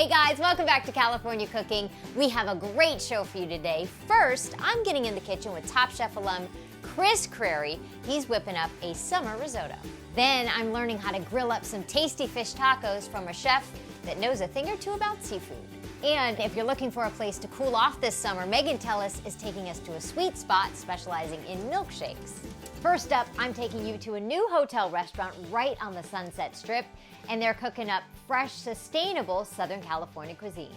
Hey guys, welcome back to California Cooking. We have a great show for you today. First, I'm getting in the kitchen with Top Chef alum Chris Crary. He's whipping up a summer risotto. Then I'm learning how to grill up some tasty fish tacos from a chef that knows a thing or two about seafood. And if you're looking for a place to cool off this summer, Megan Tellis is taking us to a sweet spot specializing in milkshakes. First up, I'm taking you to a new hotel restaurant right on the Sunset Strip, and they're cooking up fresh, sustainable Southern California cuisine.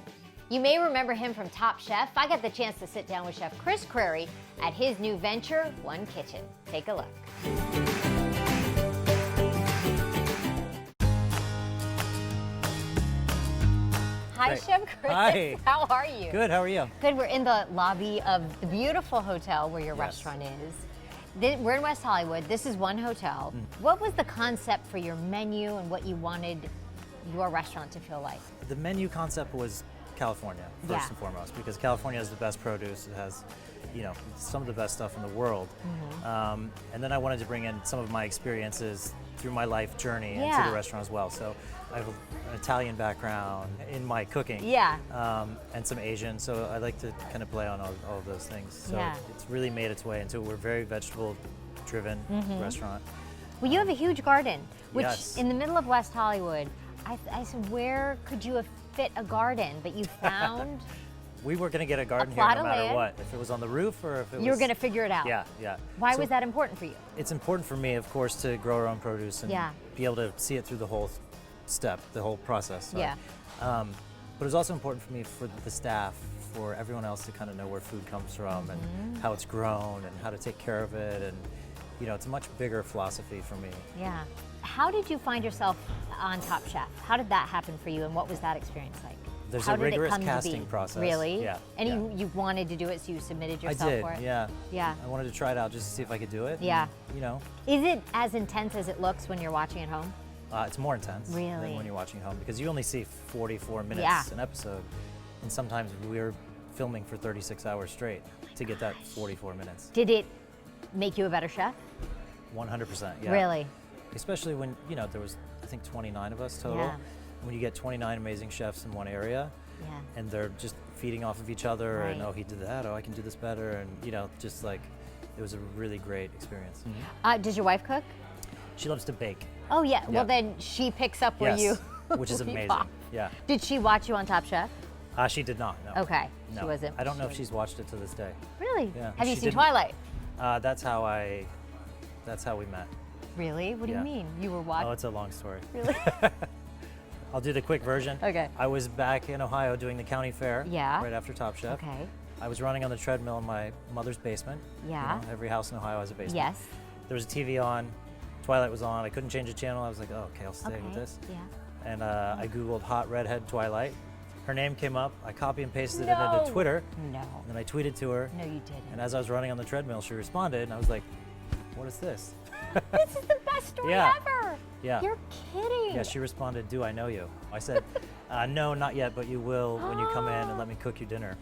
You may remember him from Top Chef. I got the chance to sit down with Chef Chris Crary at his new venture, One Kitchen. Take a look. Hi, Chef Chris. Hi. How are you? Good, how are you? Good, we're in the lobby of the beautiful hotel where your restaurant is. We're in West Hollywood. This is One Hotel. What was the concept for your menu and what you wanted your restaurant to feel like? The menu concept was California, first and foremost, because California has the best produce. It has, you know, some of the best stuff in the world. And then I wanted to bring in some of my experiences through my life journey into the restaurant as well. So I have an Italian background in my cooking, and some Asian, so I like to kind of play on all of those things. So it's really made its way into, we're a very vegetable-driven restaurant. Well, you have a huge garden, which in the middle of West Hollywood, I said, where could you have fit a garden? But you found we were going to get a garden here no matter what, if it was on the roof or if it was... You were going to figure it out. Yeah, yeah. Why was that important for you? It's important for me, of course, to grow our own produce and be able to see it through the whole step, the whole process. Sorry. But it was also important for me, for the staff, for everyone else to kind of know where food comes from and how it's grown and how to take care of it. And, you know, it's a much bigger philosophy for me. Yeah. How did you find yourself on Top Chef? How did that happen for you and what was that experience like? There's a rigorous casting process. Really? Yeah. And you wanted to do it, so you submitted yourself for it? Yeah. Yeah. I wanted to try it out just to see if I could do it. Yeah. And, you know. Is it as intense as it looks when you're watching at home? It's more intense than when you're watching home, because you only see 44 minutes an episode, and sometimes we're filming for 36 hours straight to get that 44 minutes. Did it make you a better chef? 100%, yeah. Really? Especially when, you know, there was, I think, 29 of us total. Yeah. When you get 29 amazing chefs in one area, and they're just feeding off of each other, and oh, he did that, oh, I can do this better, and, you know, just like, it was a really great experience. Does your wife cook? She loves to bake. Oh, yeah. Well, then she picks up where you which is amazing. Yeah. Did she watch you on Top Chef? She did not, no. Okay. No. She wasn't. I don't know if she's watched it to this day. Really? Yeah. Have you seen Twilight? That's how we met. Really? What do you mean? You were watching? Oh, it's a long story. Really? I'll do the quick version. Okay. I was back in Ohio doing the county fair right after Top Chef. Okay. I was running on the treadmill in my mother's basement. Yeah. You know, every house in Ohio has a basement. Yes. There was a TV on. Twilight was on. I couldn't change the channel. I was like, oh, okay, I'll stay with this. Yeah. And I Googled hot redhead Twilight. Her name came up. I copy and pasted it into Twitter. No. And then I tweeted to her. No, you didn't. And as I was running on the treadmill, she responded, and I was like, what is this? This is the best story ever. Yeah. You're kidding. Yeah, she responded, do I know you? I said, no, not yet, but you will when you come in and let me cook you dinner.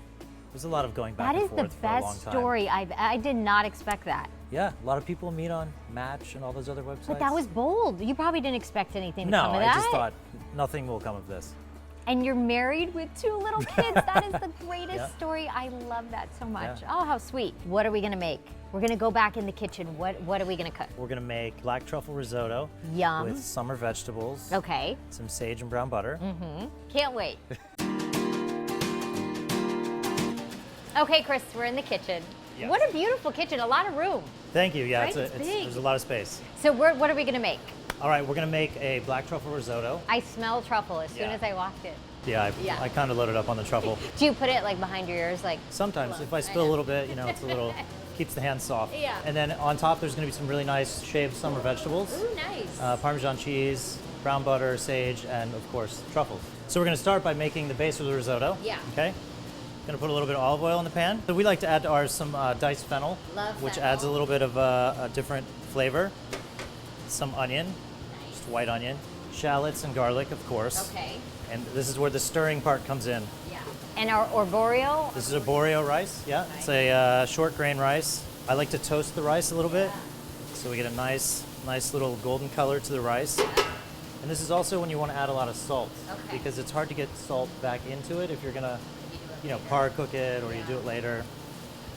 There's a lot of going back and forth for a long time. That is the best story. I did not expect that. Yeah, a lot of people meet on Match and all those other websites. But that was bold. You probably didn't expect anything to come of that. No, I just thought nothing will come of this. And you're married with 2 little kids. That is the greatest story. I love that so much. Yeah. Oh, how sweet. What are we gonna make? We're gonna go back in the kitchen. What are we gonna cook? We're gonna make black truffle risotto. Yum. With summer vegetables. Okay. Some sage and brown butter. Can't wait. Okay, Chris, we're in the kitchen. Yes. What a beautiful kitchen, a lot of room. Thank you, yeah, Right? It's big. there's a lot of space. So what are we gonna make? All right, we're gonna make a black truffle risotto. I smell truffle as soon as I walked in. Yeah, I kind of loaded up on the truffle. Do you put it like behind your ears? Like Sometimes, if I spill a little bit, you know, it's a little, keeps the hands soft. Yeah. And then on top, there's gonna be some really nice shaved summer vegetables. Ooh, nice. Parmesan cheese, brown butter, sage, and of course, truffles. So we're gonna start by making the base of the risotto. Yeah. Okay. Gonna put a little bit of olive oil in the pan. So we like to add to ours some diced fennel, Love which fennel. adds a little bit of a different flavor. Some onion, just white onion, shallots and garlic, of course. Okay. And this is where the stirring part comes in. Yeah. And our arborio? This is arborio rice, yeah. It's a short grain rice. I like to toast the rice a little bit, so we get a nice little golden color to the rice. And this is also when you want to add a lot of salt, Okay. because it's hard to get salt back into it if you're gonna, par cook it or you do it later.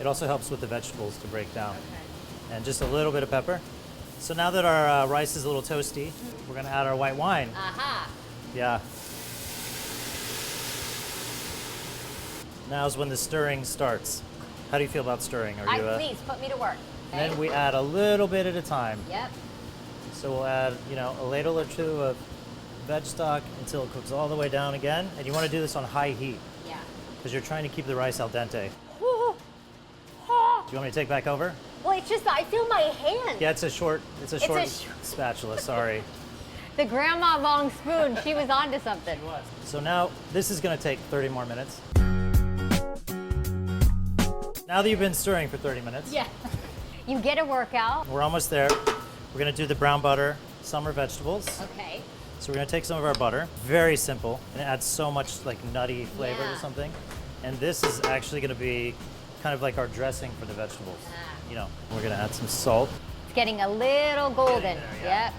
It also helps with the vegetables to break down. Okay. And just a little bit of pepper. So now that our rice is a little toasty, we're gonna add our white wine. Aha. Yeah. Now's when the stirring starts. How do you feel about stirring? Please put me to work. And then we add a little bit at a time. Yep. So we'll add, a ladle or two of veg stock until it cooks all the way down again. And you want to do this on high heat Yeah. because you're trying to keep the rice al dente. Do you want me to take back over? Well, it's just I feel my hand. Yeah, it's a short spatula, sorry. The grandma long spoon, she was onto something. So now this is going to take 30 more minutes. Now that you've been stirring for 30 minutes, Yeah. You get a workout. we're almost there. We're going to do the brown butter summer vegetables. Okay. So we're going to take some of our butter. Very simple, and it adds so much like nutty flavor Yeah. to something. And this is actually going to be kind of like our dressing for the vegetables. We're going to add some salt. It's getting a little golden. Getting there, yeah. Yep.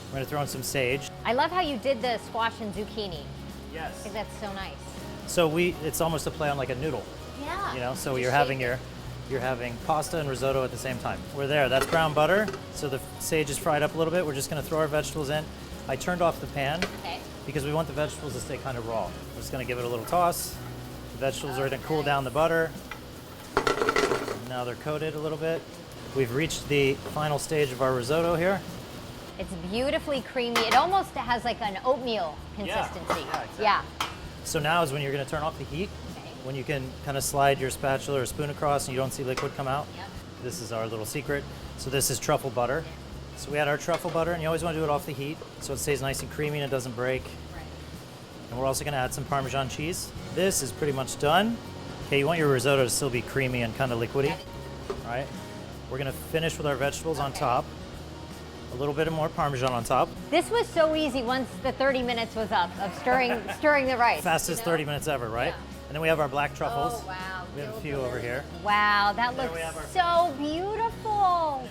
We're going to throw in some sage. I love how you did the squash and zucchini. I Yes. think that's so nice. So it's almost a play on like a noodle. Yeah. So you're having pasta and risotto at the same time. We're there. That's brown butter. So the sage is fried up a little bit. We're just going to throw our vegetables in. I turned off the pan Okay. because we want the vegetables to stay kind of raw. We're just going to give it a little toss. The vegetables are going to cool down the butter. Now they're coated a little bit. We've reached the final stage of our risotto here. It's beautifully creamy. It almost has like an oatmeal consistency. Yeah, exactly. Yeah. So now is when you're going to turn off the heat, Okay. when you can kind of slide your spatula or spoon across and you don't see liquid come out. Yep. This is our little secret. So this is truffle butter. So we add our truffle butter, and you always want to do it off the heat so it stays nice and creamy and it doesn't break. Right. And we're also going to add some Parmesan cheese. This is pretty much done. Okay, you want your risotto to still be creamy and kind of liquidy. All right. We're going to finish with our vegetables on top. A little bit of more Parmesan on top. This was so easy once the 30 minutes was up of stirring the rice. Fastest 30 minutes ever, right? Yeah. And then we have our black truffles. Oh, wow. We have a few over here. Wow, that There looks we have our so beautiful.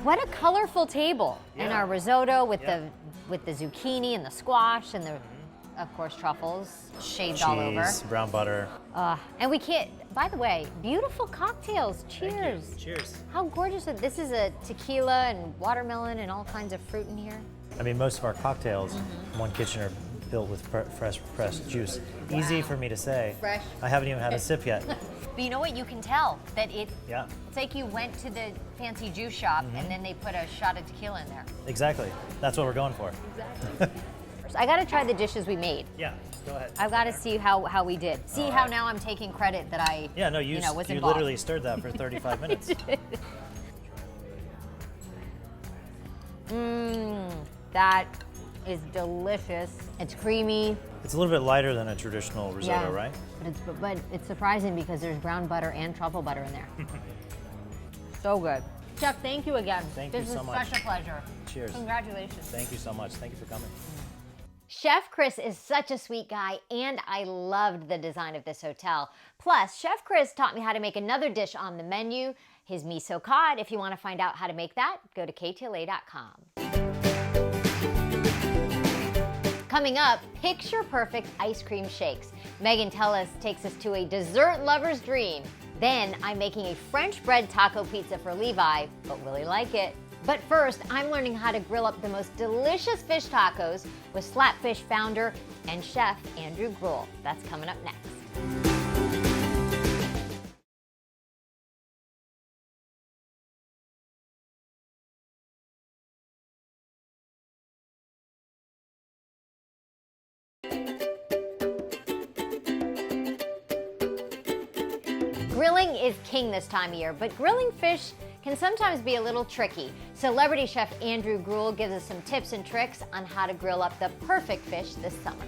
What a colorful table. And Yeah. our risotto with Yeah. the zucchini and the squash and the, of course, truffles shaved all over. Cheese, brown butter. And we can't, by the way, beautiful cocktails. Thank you. Cheers. Cheers. How gorgeous. This is a tequila and watermelon and all kinds of fruit in here. I mean, most of our cocktails in one kitchen are built with fresh pressed juice. Easy for me to say. Fresh. I haven't even had a sip yet. But you know what? You can tell that it's Yeah, like you went to the fancy juice shop and then they put a shot of tequila in there. exactly. That's what we're going for. I got to try the dishes we made. Yeah, go ahead. I've got to see how we did. See how now I'm taking credit that I Yeah, no, you was you involved. literally stirred that for 35 minutes. That is delicious. It's creamy. It's a little bit lighter than a traditional risotto, right? But it's surprising because there's brown butter and truffle butter in there. So good. Chef, thank you again. Thank you this so was much. such a pleasure. Cheers. Congratulations. Thank you so much. Thank you for coming. Chef Chris is such a sweet guy, and I loved the design of this hotel. Plus, Chef Chris taught me how to make another dish on the menu, his miso cod. If you want to find out how to make that, go to ktla.com. Coming up, picture-perfect ice cream shakes. Megan Tellis takes us to a dessert lover's dream. Then I'm making a French bread taco pizza for Levi, but will he like it? But first, I'm learning how to grill up the most delicious fish tacos with Slapfish founder and chef Andrew Gruel. That's coming up next. Grilling is king this time of year, but grilling fish can sometimes be a little tricky. Celebrity chef Andrew Gruel gives us some tips and tricks on how to grill up the perfect fish this summer.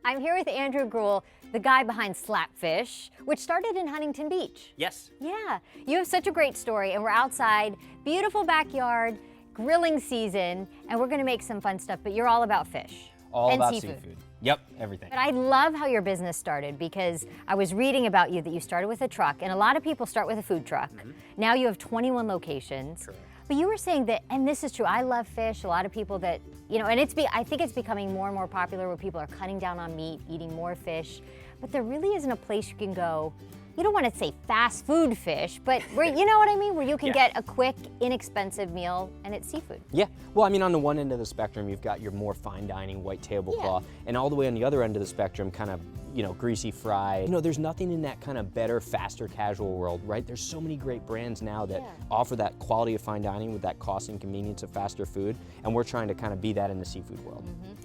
I'm here with Andrew Gruel, the guy behind Slapfish, which started in Huntington Beach. Yes. Yeah, you have such a great story, and we're outside, beautiful backyard, grilling season, and we're gonna make some fun stuff, but you're all about fish. All and about seafood. seafood. Yep, everything. But I love how your business started, because I was reading about you that you started with a truck, and a lot of people start with a food truck. Now you have 21 locations. Correct. But you were saying that, and this is true, I love fish. A lot of people that, you know, and I think it's becoming more and more popular where people are cutting down on meat, eating more fish. But there really isn't a place you can go, you don't want to say fast food fish, but where, you know what I mean? Where you can get a quick, inexpensive meal and it's seafood. Yeah, well, I mean, on the one end of the spectrum, you've got your more fine dining, white tablecloth, and all the way on the other end of the spectrum, kind of, you know, greasy fried. You know, there's nothing in that kind of better, faster, casual world, right? There's so many great brands now that offer that quality of fine dining with that cost and convenience of faster food, and we're trying to kind of be that in the seafood world.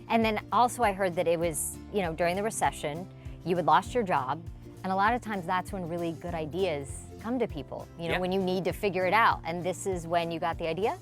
And then also I heard that it was, you know, during the recession, you had lost your job, and a lot of times that's when really good ideas come to people, you know, when you need to figure it out. And this is when you got the idea?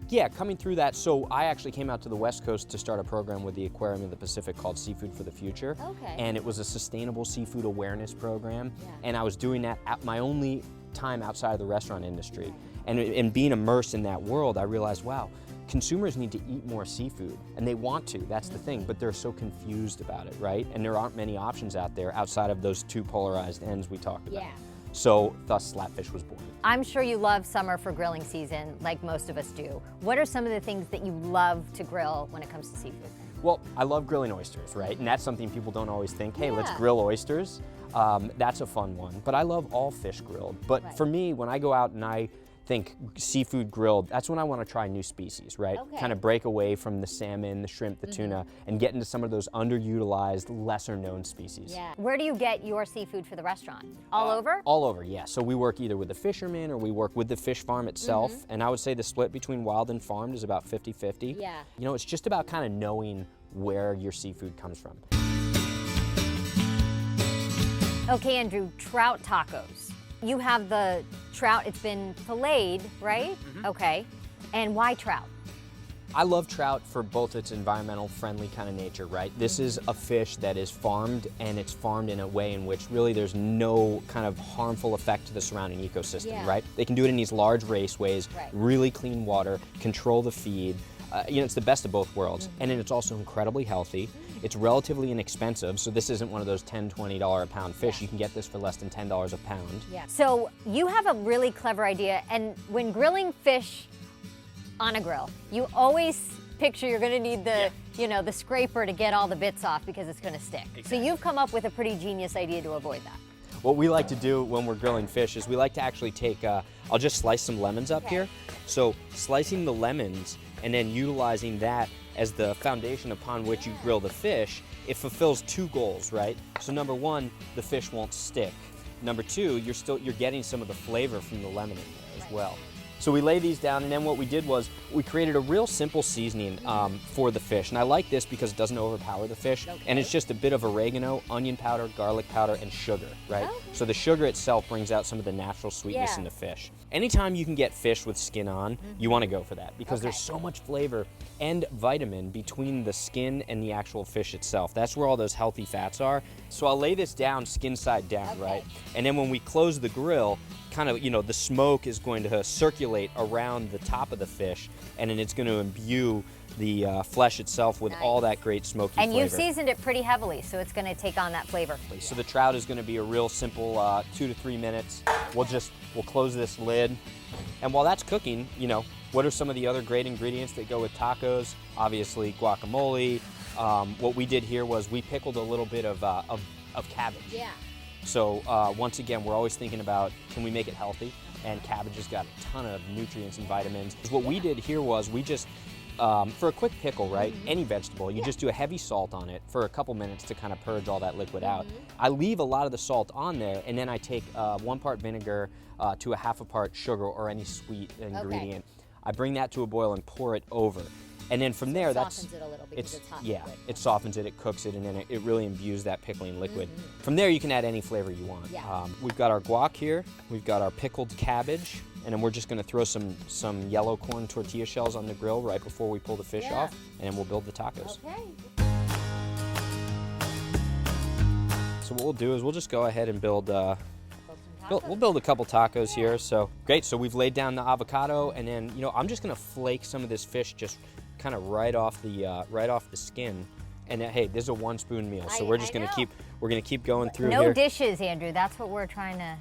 Yeah, coming through that, so I actually came out to the West Coast to start a program with the Aquarium of the Pacific called Seafood for the Future. Okay. And it was a sustainable seafood awareness program. And I was doing that at my only time outside of the restaurant industry. And being immersed in that world, I realized, wow, consumers need to eat more seafood, and they want to, that's the thing, but they're so confused about it, right? And there aren't many options out there outside of those two polarized ends we talked about. So thus Slapfish was born. I'm sure you love summer for grilling season, like most of us do. What are some of the things that you love to grill when it comes to seafood? Well, I love grilling oysters, right? And that's something people don't always think, hey, let's grill oysters. That's a fun one. But I love all fish grilled. But for me, when I go out and I think seafood grilled, that's when I want to try new species, right? Kind of break away from the salmon, the shrimp, the tuna, and get into some of those underutilized, lesser known species. Where do you get your seafood for the restaurant? All over? All over, yeah. So we work either with the fishermen or we work with the fish farm itself. And I would say the split between wild and farmed is about 50-50. You know, it's just about kind of knowing where your seafood comes from. Okay, Andrew, trout tacos. You have the trout, it's been filleted, right? Okay. And why trout? I love trout for both its environmental friendly kind of nature, right? This is a fish that is farmed, and it's farmed in a way in which really there's no kind of harmful effect to the surrounding ecosystem, right? They can do it in these large raceways, really clean water, control the feed. You know, it's the best of both worlds. And then it's also incredibly healthy. It's relatively inexpensive, so this isn't one of those $10, $20 a pound fish. You can get this for less than $10 a pound. So you have a really clever idea, and when grilling fish on a grill, you always picture you're gonna need the, you know, the scraper to get all the bits off because it's gonna stick. So you've come up with a pretty genius idea to avoid that. What we like to do when we're grilling fish is we like to actually take, I'll just slice some lemons up here. So slicing the lemons and then utilizing that as the foundation upon which you grill the fish, it fulfills two goals, right? So number one, the fish won't stick. Number two, you're getting some of the flavor from the lemon in there as well. So we lay these down, and then what we did was we created a real simple seasoning for the fish. And I like this because it doesn't overpower the fish. And it's just a bit of oregano, onion powder, garlic powder, and sugar, right? So the sugar itself brings out some of the natural sweetness in the fish. Anytime you can get fish with skin on, you want to go for that because there's so much flavor and vitamin between the skin and the actual fish itself. That's where all those healthy fats are. So I'll lay this down skin side down, right? And then when we close the grill, kind of, you know, the smoke is going to circulate around the top of the fish, and then it's going to imbue the flesh itself with all that great smoky flavor. And you've seasoned it pretty heavily, so it's going to take on that flavor. So the trout is going to be a real simple 2 to 3 minutes. We'll close this lid, and while that's cooking, you know, what are some of the other great ingredients that go with tacos? Obviously guacamole. What we did here was we pickled a little bit of cabbage. So once again, we're always thinking about, can we make it healthy? And cabbage has got a ton of nutrients and vitamins. What we did here was we just, for a quick pickle, right, any vegetable, you just do a heavy salt on it for a couple minutes to kind of purge all that liquid out. I leave a lot of the salt on there, and then I take 1 part vinegar to a 1/2 part sugar or any sweet ingredient. I bring that to a boil and pour it over. And then from there, it softens it a little because it's hot liquid. It softens it, it cooks it, and then it really imbues that pickling liquid. From there, you can add any flavor you want. We've got our guac here, we've got our pickled cabbage, and then we're just gonna throw some yellow corn tortilla shells on the grill right before we pull the fish off, and then we'll build the tacos. So what we'll do is we'll just go ahead and build we'll build a couple tacos here. So great, so we've laid down the avocado, and then, you know, I'm just gonna flake some of this fish just kind of right off the skin, And hey, this is a 1-spoon meal, so I we're just gonna know. keep going through No here. dishes, Andrew. That's what we're trying to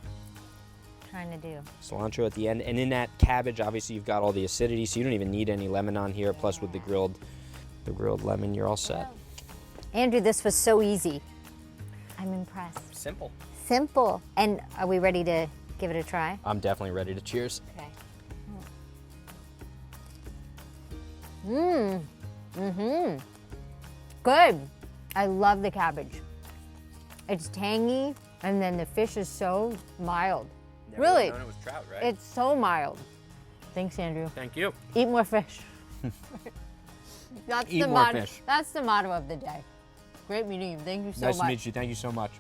do. Cilantro at the end, and in that cabbage, obviously you've got all the acidity, so you don't even need any lemon on here. Plus, with the grilled lemon, you're all set. Andrew, this was so easy. I'm impressed. Simple. Simple. And are we ready to give it a try? I'm definitely ready to cheers. Okay. Good. I love the cabbage. It's tangy, and then the fish is so mild. Really? It was trout, right? It's so mild. Thanks, Andrew. Thank you. Eat more fish. Eat more fish. That's the motto of the day. Great meeting you. Thank you so much. Nice to meet you. Thank you so much.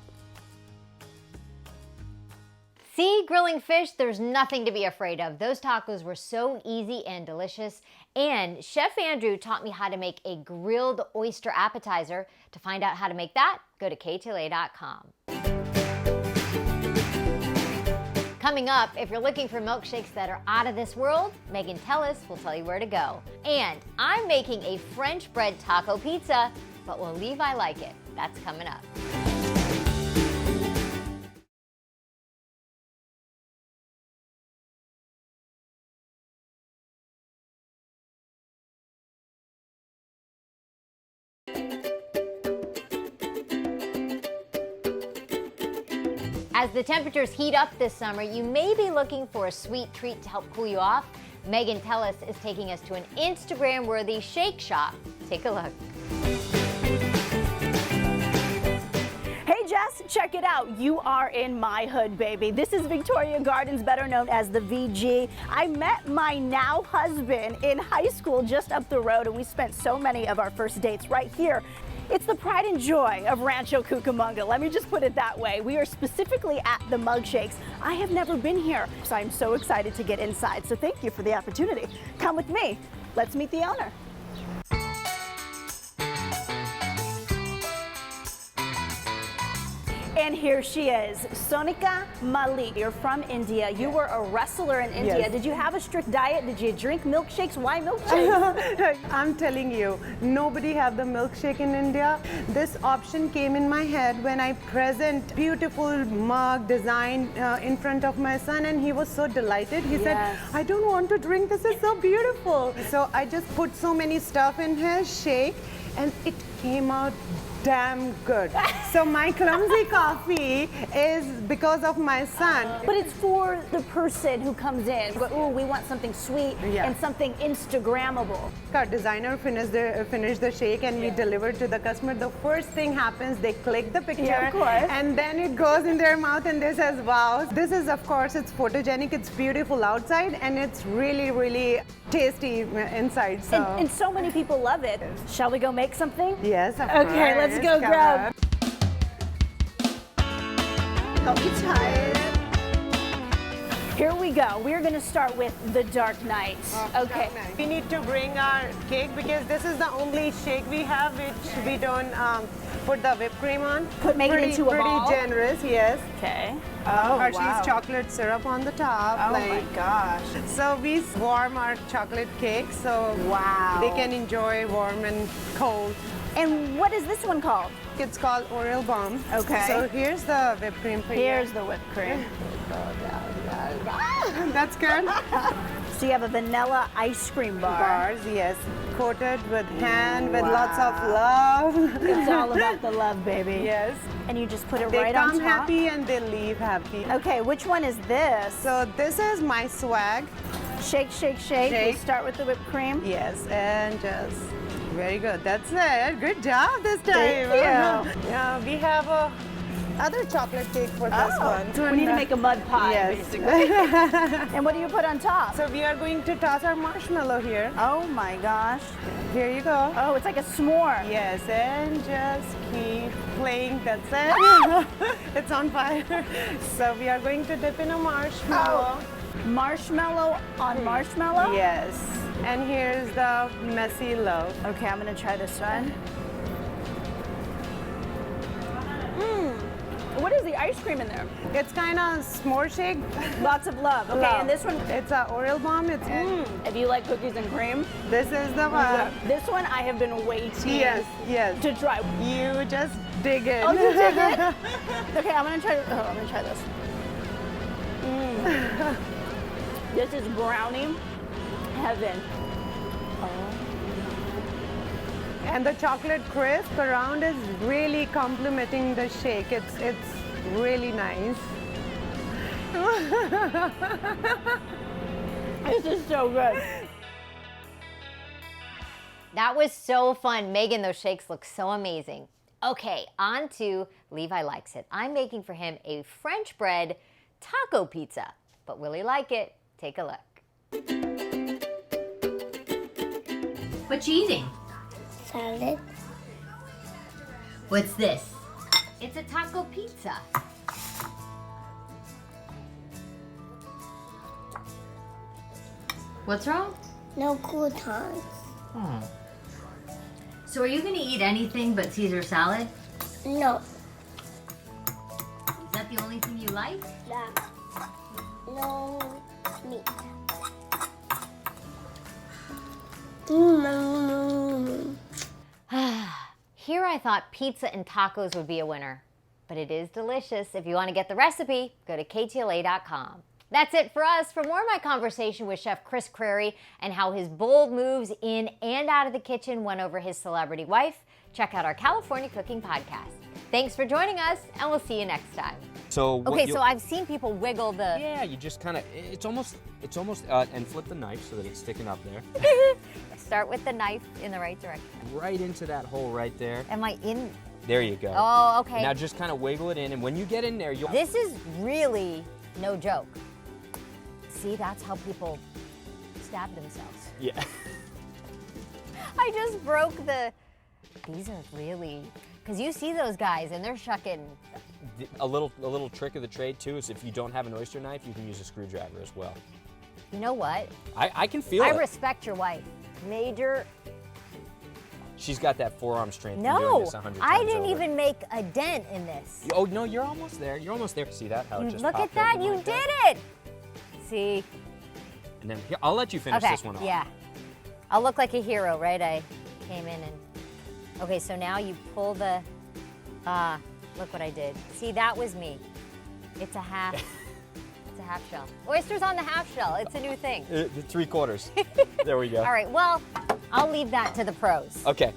See, grilling fish, there's nothing to be afraid of. Those tacos were so easy and delicious. And Chef Andrew taught me how to make a grilled oyster appetizer. To find out how to make that, go to KTLA.com. Coming up, if you're looking for milkshakes that are out of this world, Megan Tellis will tell you where to go. And I'm making a French bread taco pizza, but will Levi like it? That's coming up. As the temperatures heat up this summer, you may be looking for a sweet treat to help cool you off. Megan Tellis is taking us to an Instagram-worthy shake shop. Take a look. Hey Jess, check it out. You are in my hood, baby. This is Victoria Gardens, better known as the VG. I met my now husband in high school just up the road, and we spent so many of our first dates right here. It's the pride and joy of Rancho Cucamonga. Let me just put it that way. We are specifically at the Milkshakes. I have never been here, so I'm so excited to get inside. So thank you for the opportunity. Come with me. Let's meet the owner. And here she is, Sonika Malik. You're from India. You were a wrestler in India. Yes. Did you have a strict diet? Did you drink milkshakes? Why milkshakes? I'm telling you, nobody have the milkshake in India. This option came in my head when I present beautiful mug design in front of my son, and he was so delighted. He said, I don't want to drink, this is so beautiful. So I just put so many stuff in his shake, and it came out damn good. So my clumsy coffee is because of my son. But it's for the person who comes in. Ooh, we want something sweet and something Instagrammable. Our designer finished the shake, and we deliver to the customer. The first thing happens, they click the picture, Yeah, of course. and then it goes in their mouth and they says, wow. This is, of course, it's photogenic, it's beautiful outside, and it's really, really tasty inside. So, And so many people love it. Shall we go make something? yes, of Okay, course. let's go Come grab. on. Don't be tired. Here we go. We're going to start with the Dark Knight. Okay. We need to bring our cake because this is the only shake we have which we don't put the whipped cream on. Make it into a ball? Pretty generous, yes. Okay. Hershey's chocolate syrup on the top. Oh my gosh. So we warm our chocolate cake so they can enjoy warm and cold. And what is this one called? It's called Oreo Bomb. Okay. So here's the whipped cream for you. Here's the whipped cream. That's good. So you have a vanilla ice cream bar. Bars, yes. Coated with hand, with lots of love. It's all about the love, baby. Yes. And you just put it They right on come top. happy and they leave happy. Okay, which one is this? So this is my swag. Shake, shake, shake. Shake. We start with the whipped cream. Yes, and just very good. That's it. Good job this time. Thank you. Yeah, we have a other chocolate cake for this one. So we need to make a mud pie, Yes. basically. And what do you put on top? So we are going to toss our marshmallow here. Oh my gosh. Here you go. Oh, it's like a s'more. Yes, and just keep playing. That's it. It's on fire. So we are going to dip in a marshmallow. Marshmallow on marshmallow? Yes. And here's the messy love. Okay, I'm gonna try this one. what is the ice cream in there? It's kind of s'more shake. Lots of love. Okay, Love. and this one, It's a Oreo bomb. It's if you like cookies and cream, This is the one. this one I have been waiting Yes. to try. You just dig it. Oh, you dig it? Okay, I'm gonna try this. This is brownie heaven. And the chocolate crisp around is really complementing the shake. It's really nice. This is so good. That was so fun. Megan, those shakes look so amazing. Okay, on to Levi Likes It. I'm making for him a French bread taco pizza. But will he like it? Take a look. What you eating? Salad. What's this? It's a taco pizza. What's wrong? No croutons. So are you gonna eat anything but Caesar salad? No. Is that the only thing you like? No meat. Here I thought pizza and tacos would be a winner, but it is delicious. If you want to get the recipe, go to ktla.com. That's it for us. For more of my conversation with Chef Chris Crary and how his bold moves in and out of the kitchen won over his celebrity wife, check out our California Cooking Podcast. Thanks for joining us, and we'll see you next time. So Okay, so I've seen people wiggle the... yeah, you just kind of, it's almost, and flip the knife so that it's sticking up there. Start with the knife in the right direction. Right into that hole right there. Am I in? There you go. Oh, okay. Now just kind of wiggle it in, and when you get in there, you'll... This is really no joke. See, that's how people stab themselves. Yeah. I just broke the... These are really... Because you see those guys and they're shucking... A little trick of the trade too is if you don't have an oyster knife, you can use a screwdriver as well. You know what? I can feel I it. respect your wife. Major... She's got that forearm strength from doing No, this 100 I times didn't over. even make a dent in this. Oh, no, you're almost there. You're almost there. See that? How it just Look at popped that, open you like did that? it! See? And then, here, I'll let you finish Okay, this one off. yeah. I'll look like a hero, right? I came in and... Okay, so now you pull the... look what I did. See, that was me. It's a half... It's a half shell. Oysters on the half shell. It's a new thing. 3/4. There we go. All right, well, I'll leave that to the pros. Okay.